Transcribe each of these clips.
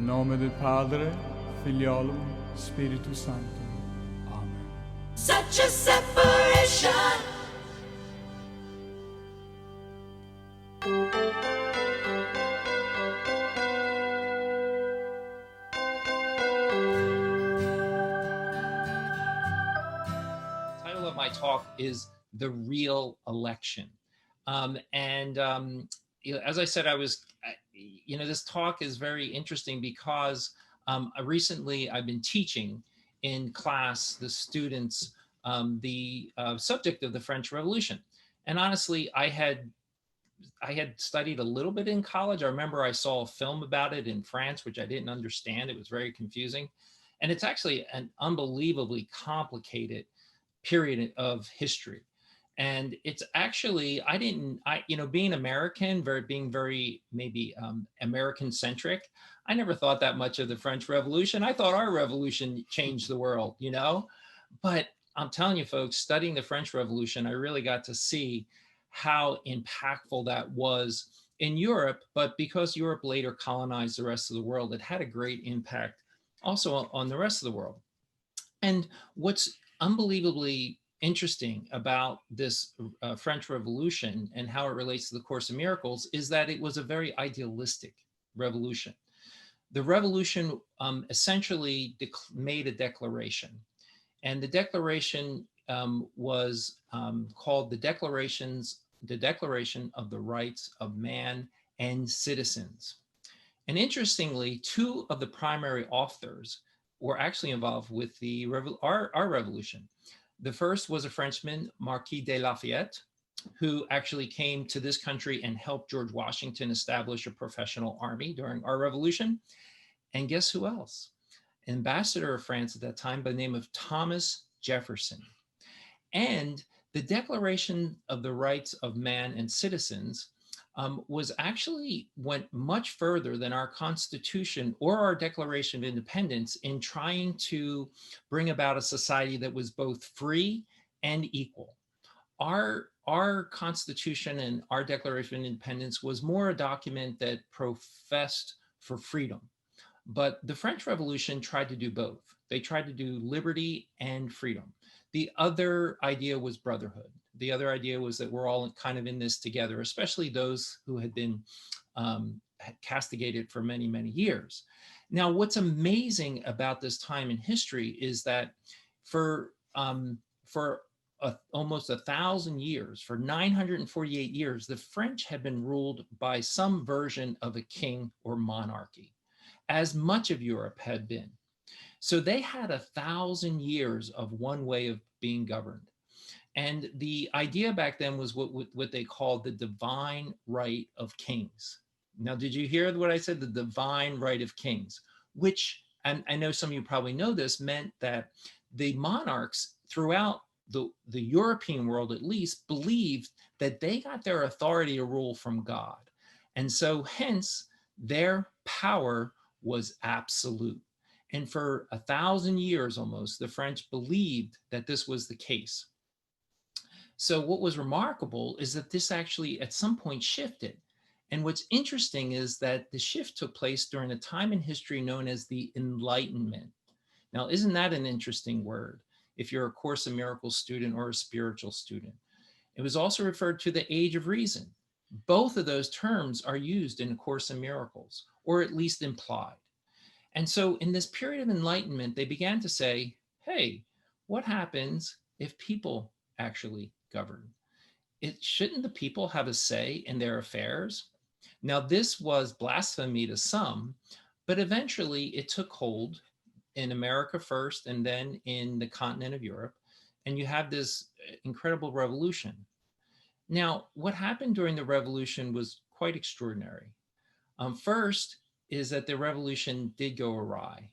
nome del Padre, Figliolo, Spiritus Sancto. Amen. Such a separation. Title of my talk is The Real Election. As I said, this talk is very interesting because recently I've been teaching in class the students the subject of the French Revolution. And honestly, I had studied a little bit in college. I remember I saw a film about it in France, which I didn't understand. It was very confusing. And it's actually an unbelievably complicated period of history. And it's actually, being American, being very maybe American centric, I never thought that much of the French Revolution. I thought our revolution changed the world, But I'm telling you, folks, studying the French Revolution, I really got to see how impactful that was in Europe. But because Europe later colonized the rest of the world, it had a great impact also on the rest of the world. And what's unbelievably interesting about this French Revolution and how it relates to the Course of Miracles is that it was a very idealistic revolution. The revolution essentially made a declaration, and the declaration was called the Declaration of the Rights of Man and Citizens. And interestingly, two of the primary authors were actually involved with our revolution. The first was a Frenchman, Marquis de Lafayette, who actually came to this country and helped George Washington establish a professional army during our revolution. And guess who else? Ambassador of France at that time by the name of Thomas Jefferson. And the Declaration of the Rights of Man and Citizens went much further than our Constitution or our Declaration of Independence in trying to bring about a society that was both free and equal. Our Constitution and our Declaration of Independence was more a document that professed for freedom. But the French Revolution tried to do both. They tried to do liberty and freedom. The other idea was brotherhood. The other idea was that we're all kind of in this together, especially those who had been castigated for many, many years. Now, what's amazing about this time in history is that for almost 1,000 years, for 948 years, the French had been ruled by some version of a king or monarchy, as much of Europe had been. So they had 1,000 years of one way of being governed. And the idea back then was what they called the divine right of kings. Now, did you hear what I said? The divine right of kings, which, and I know some of you probably know this, meant that the monarchs throughout the European world, at least, believed that they got their authority to rule from God. And so hence their power was absolute. And for 1,000 years almost, the French believed that this was the case. So what was remarkable is that this actually at some point shifted. And what's interesting is that the shift took place during a time in history known as the Enlightenment. Now, isn't that an interesting word if you're a Course in Miracles student or a spiritual student? It was also referred to the Age of Reason. Both of those terms are used in A Course in Miracles, or at least implied. And so in this period of enlightenment, they began to say, hey, what happens if people actually govern? Shouldn't the people have a say in their affairs? Now, this was blasphemy to some, but eventually it took hold in America first and then in the continent of Europe. And you have this incredible revolution. Now, what happened during the revolution was quite extraordinary. First is that the revolution did go awry.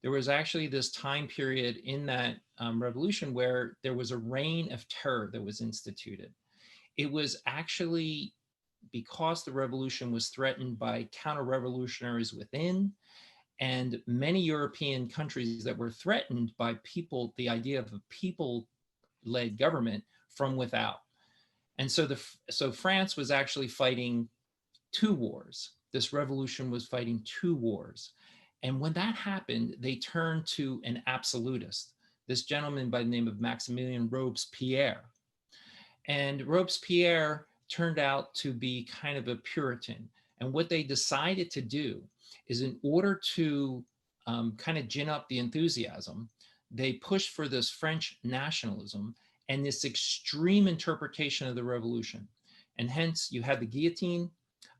There was actually this time period in that revolution where there was a reign of terror that was instituted. It was actually because the revolution was threatened by counter-revolutionaries within, and many European countries that were threatened by the idea of a people-led government from without. And so France was actually fighting two wars. This revolution was fighting two wars. And when that happened, they turned to an absolutist, this gentleman by the name of Maximilien Robespierre. And Robespierre turned out to be kind of a Puritan. And what they decided to do is, in order to kind of gin up the enthusiasm, they pushed for this French nationalism and this extreme interpretation of the revolution. And hence you had the guillotine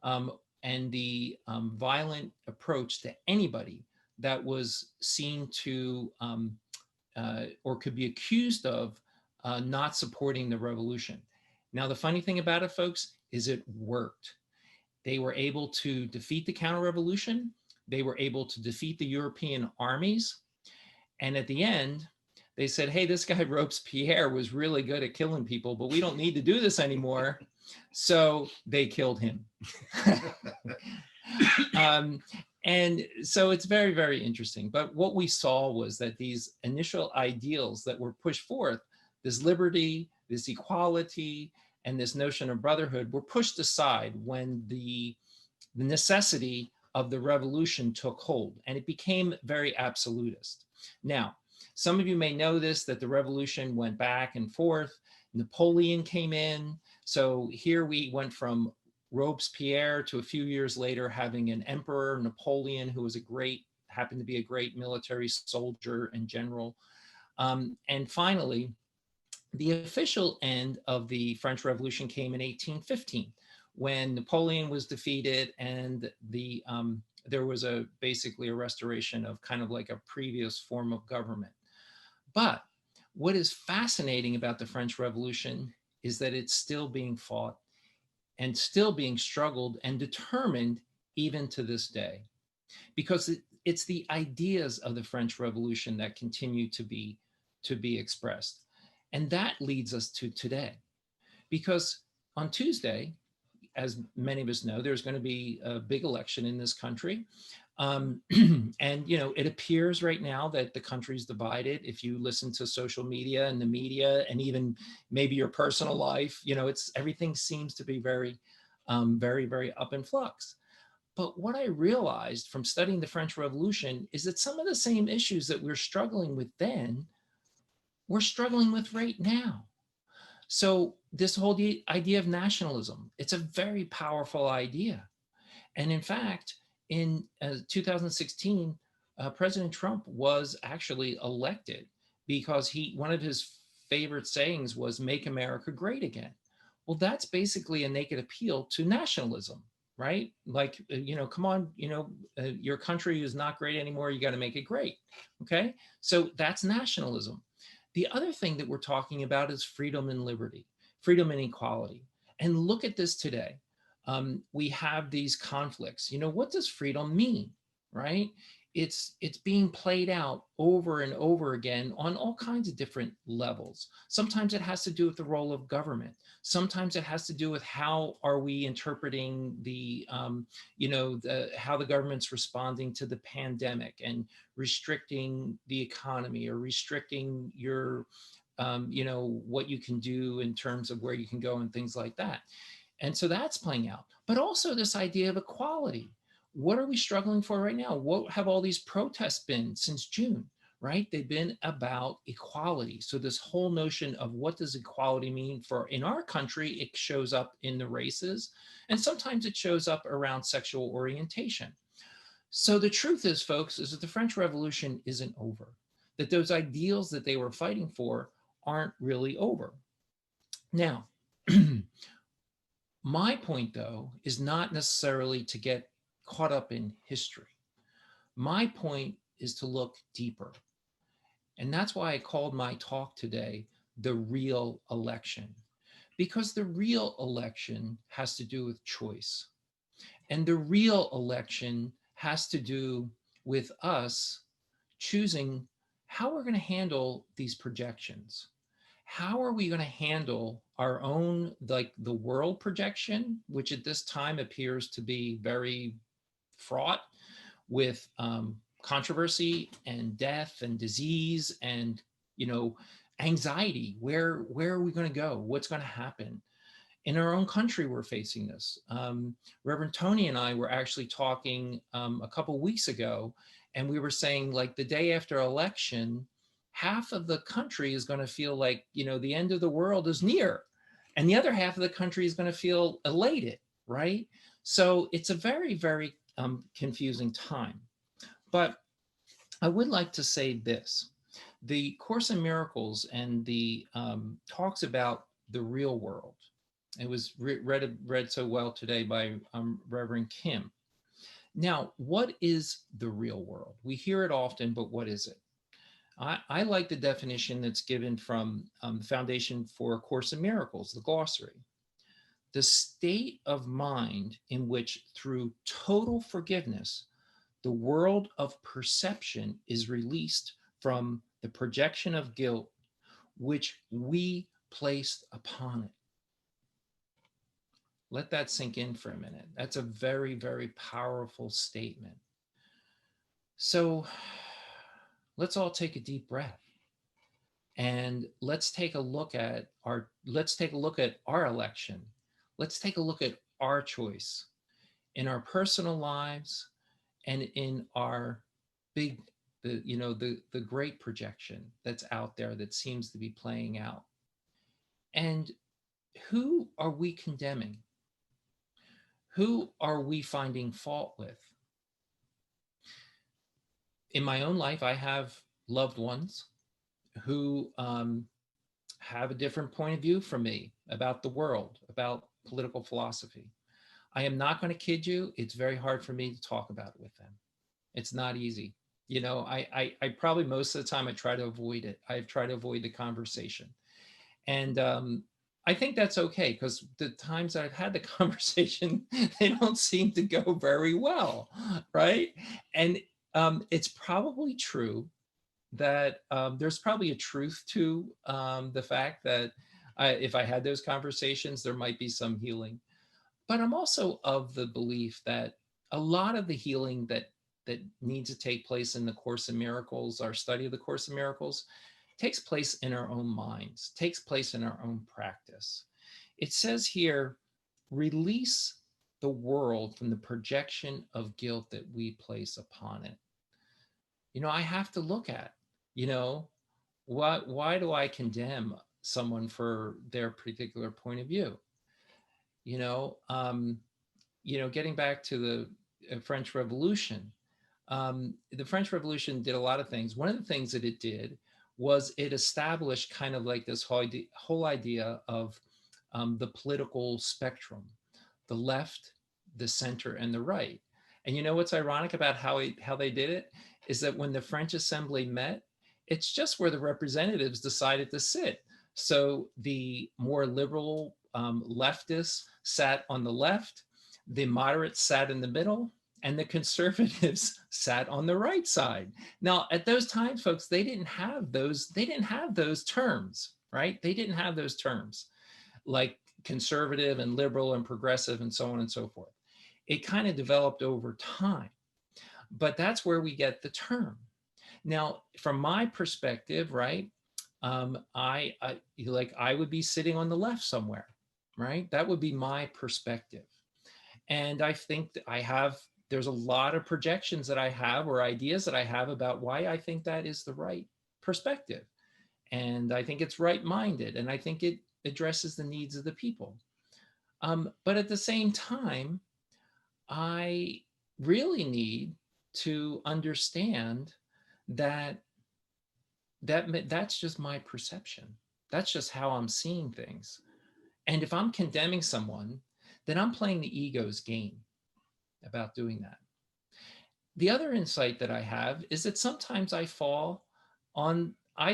and the violent approach to anybody that was seen to or could be accused of not supporting the revolution. Now, the funny thing about it, folks, is it worked. They were able to defeat the counter-revolution. They were able to defeat the European armies. And at the end, they said, hey, this guy Robespierre was really good at killing people, but we don't need to do this anymore. So they killed him. And so it's very, very interesting. But what we saw was that these initial ideals that were pushed forth, this liberty, this equality, and this notion of brotherhood, were pushed aside when the necessity of the revolution took hold, and it became very absolutist. Now, some of you may know this, that the revolution went back and forth. Napoleon came in. So here we went from Robespierre to a few years later having an emperor, Napoleon, who was happened to be a great military soldier and general. And finally, the official end of the French Revolution came in 1815, when Napoleon was defeated and there was basically a restoration of kind of like a previous form of government. But what is fascinating about the French Revolution is that it's still being fought and still being struggled and determined even to this day, because it's the ideas of the French Revolution that continue to be expressed. And that leads us to today, because on Tuesday, as many of us know, there's going to be a big election in this country. And, it appears right now that the country's divided. If you listen to social media and the media and even maybe your personal life, everything seems to be very, very up in flux. But what I realized from studying the French Revolution is that some of the same issues that we're struggling with then, we're struggling with right now. So this whole idea of nationalism, it's a very powerful idea. And in fact, in 2016, President Trump was actually elected because one of his favorite sayings was, "Make America Great Again." Well, that's basically a naked appeal to nationalism, right? Like, come on, your country is not great anymore. You got to make it great. Okay. So that's nationalism. The other thing that we're talking about is freedom and liberty, freedom and equality. And look at this today. We have these conflicts. What does freedom mean, right? It's being played out over and over again on all kinds of different levels. Sometimes it has to do with the role of government. Sometimes it has to do with how are we interpreting how the government's responding to the pandemic and restricting the economy or restricting your, what you can do in terms of where you can go and things like that. And so that's playing out. But also this idea of equality. What are we struggling for right now? What have all these protests been since June, right? They've been about equality. So this whole notion of what does equality mean in our country, it shows up in the races, and sometimes it shows up around sexual orientation. So the truth is, folks, is that the French Revolution isn't over, that those ideals that they were fighting for aren't really over. Now, my point, though, is not necessarily to get caught up in history. My point is to look deeper. And that's why I called my talk today, The Real Election, because the real election has to do with choice. And the real election has to do with us choosing how we're going to handle these projections. How are we going to handle our own, like the world projection, which at this time appears to be very fraught with controversy and death and disease and, anxiety. Where are we going to go? What's going to happen? In our own country, we're facing this. Reverend Tony and I were actually talking a couple weeks ago, And we were saying, like, the day after election, half of the country is going to feel like, the end of the world is near. And the other half of the country is going to feel elated, right? So it's a very, very confusing time. But I would like to say this. The Course in Miracles and the talks about the real world. It was read so well today by Reverend Kim. Now, what is the real world? We hear it often, but what is it? I like the definition that's given from the Foundation for A Course in Miracles, the glossary. The state of mind in which, through total forgiveness, the world of perception is released from the projection of guilt which we placed upon it. Let that sink in for a minute. That's a very, very powerful statement. So let's all take a deep breath and let's take a look at our election. Let's take a look at our choice in our personal lives and in our big, the great projection that's out there that seems to be playing out. And who are we condemning? Who are we finding fault with? In my own life, I have loved ones who have a different point of view from me about the world, about political philosophy. I am not going to kid you. It's very hard for me to talk about it with them. It's not easy. I probably most of the time I try to avoid it. I try to avoid the conversation. And I think that's okay, because the times I've had the conversation, they don't seem to go very well, right? And it's probably true that there's probably a truth to the fact that if I had those conversations, there might be some healing. But I'm also of the belief that a lot of the healing that needs to take place in the Course in Miracles, our study of the Course in Miracles, takes place in our own minds, takes place in our own practice. It says here, release the world from the projection of guilt that we place upon it. I have to look at, why do I condemn someone for their particular point of view? Getting back to the French Revolution, the French Revolution did a lot of things. One of the things that it did was it established kind of like this whole idea of the political spectrum, the left, the center, and the right. And what's ironic about how they did it is that when the French Assembly met, it's just where the representatives decided to sit. So the more liberal leftists sat on the left, the moderates sat in the middle, and the conservatives sat on the right side. Now, at those times, folks, they didn't have those terms, right? They didn't have those terms like conservative and liberal and progressive and so on and so forth. It kind of developed over time, but that's where we get the term. Now, from my perspective, right, I would be sitting on the left somewhere, right? That would be my perspective. And I think that there's a lot of projections that I have or ideas that I have about why I think that is the right perspective. And I think it's right-minded, and I think it addresses the needs of the people. But at the same time, I really need to understand that that's just my perception. That's just how I'm seeing things. And if I'm condemning someone, then I'm playing the ego's game about doing that. The other insight that I have is that sometimes I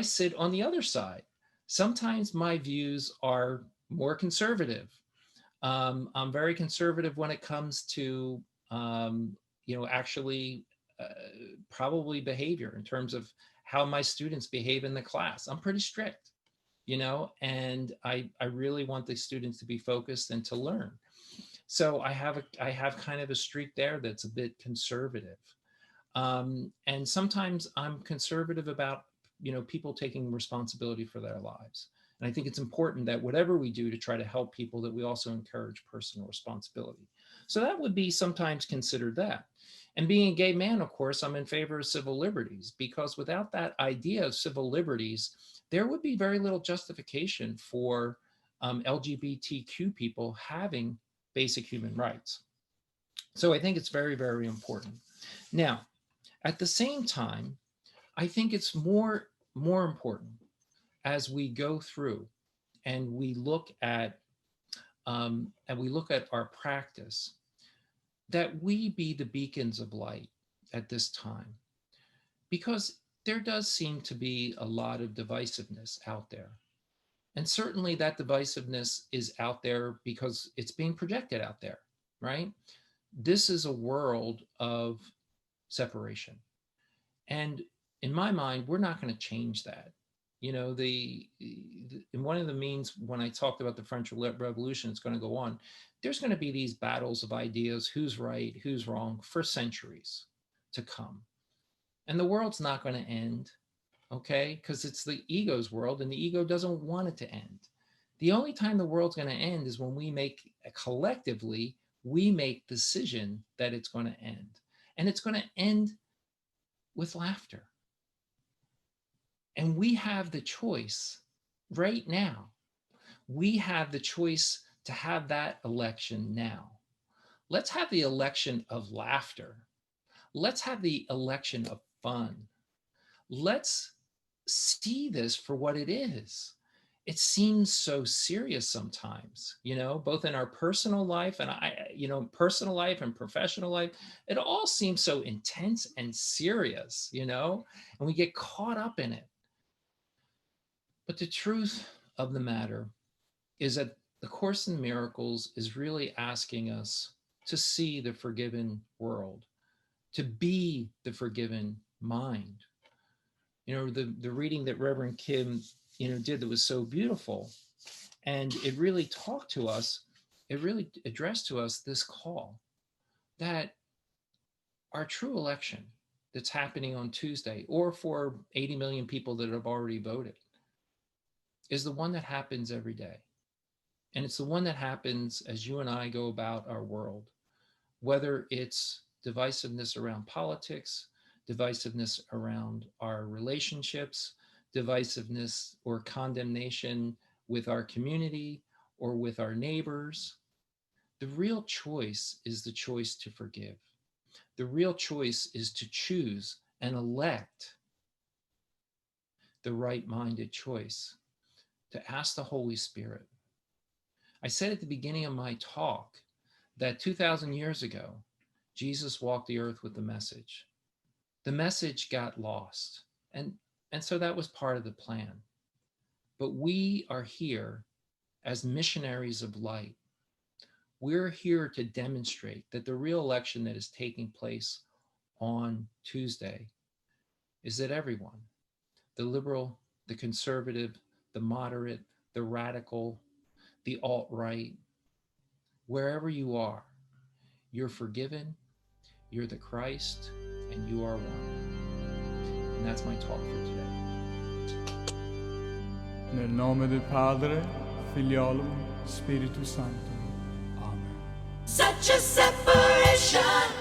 sit on the other side. Sometimes my views are more conservative. I'm very conservative when it comes to, actually probably behavior in terms of how my students behave in the class. I'm pretty strict, and I really want the students to be focused and to learn. So I have kind of a streak there that's a bit conservative. And sometimes I'm conservative about, people taking responsibility for their lives. And I think it's important that whatever we do to try to help people, that we also encourage personal responsibility. So that would be sometimes considered that. And being a gay man, of course, I'm in favor of civil liberties, because without that idea of civil liberties, there would be very little justification for LGBTQ people having basic human rights. So I think it's very, very important. Now, at the same time, I think it's more important as we go through and we look at our practice, that we be the beacons of light at this time, because there does seem to be a lot of divisiveness out there. And certainly that divisiveness is out there because it's being projected out there, right? This is a world of separation. And in my mind, we're not going to change that. You know, in one of the means when I talked about the French Revolution, it's going to go on. There's going to be these battles of ideas, who's right, who's wrong, for centuries to come. And the world's not going to end, okay? Because it's the ego's world, and the ego doesn't want it to end. The only time the world's going to end is when we collectively make decision that it's going to end. And it's going to end with laughter. And we have the choice right now. We have the choice to have that election now. Let's have the election of laughter. Let's have the election of fun. Let's see this for what it is. It seems so serious sometimes, you know, both in our personal life and personal life and professional life. It all seems so intense and serious, you know, and we get caught up in it. But the truth of the matter is that the Course in Miracles is really asking us to see the forgiven world, to be the forgiven mind. You know, the reading that Reverend Kim, did that was so beautiful. And it really talked to us, it really addressed to us this call that our true election that's happening on Tuesday, or for 80 million people that have already voted, is the one that happens every day. And it's the one that happens as you and I go about our world, whether it's divisiveness around politics, divisiveness around our relationships, divisiveness or condemnation with our community or with our neighbors. The real choice is the choice to forgive. The real choice is to choose and elect the right-minded choice, to ask the Holy Spirit. I said at the beginning of my talk that 2,000 years ago, Jesus walked the earth with the message. The message got lost. And so that was part of the plan. But we are here as missionaries of light. We're here to demonstrate that the real election that is taking place on Tuesday is that everyone, the liberal, the conservative, the moderate, the radical, the alt-right, wherever you are, you're forgiven, you're the Christ, and you are one. And that's my talk for today. Nel nome del Padre, Figliolo, Spirito Santo. Amen. Such a separation.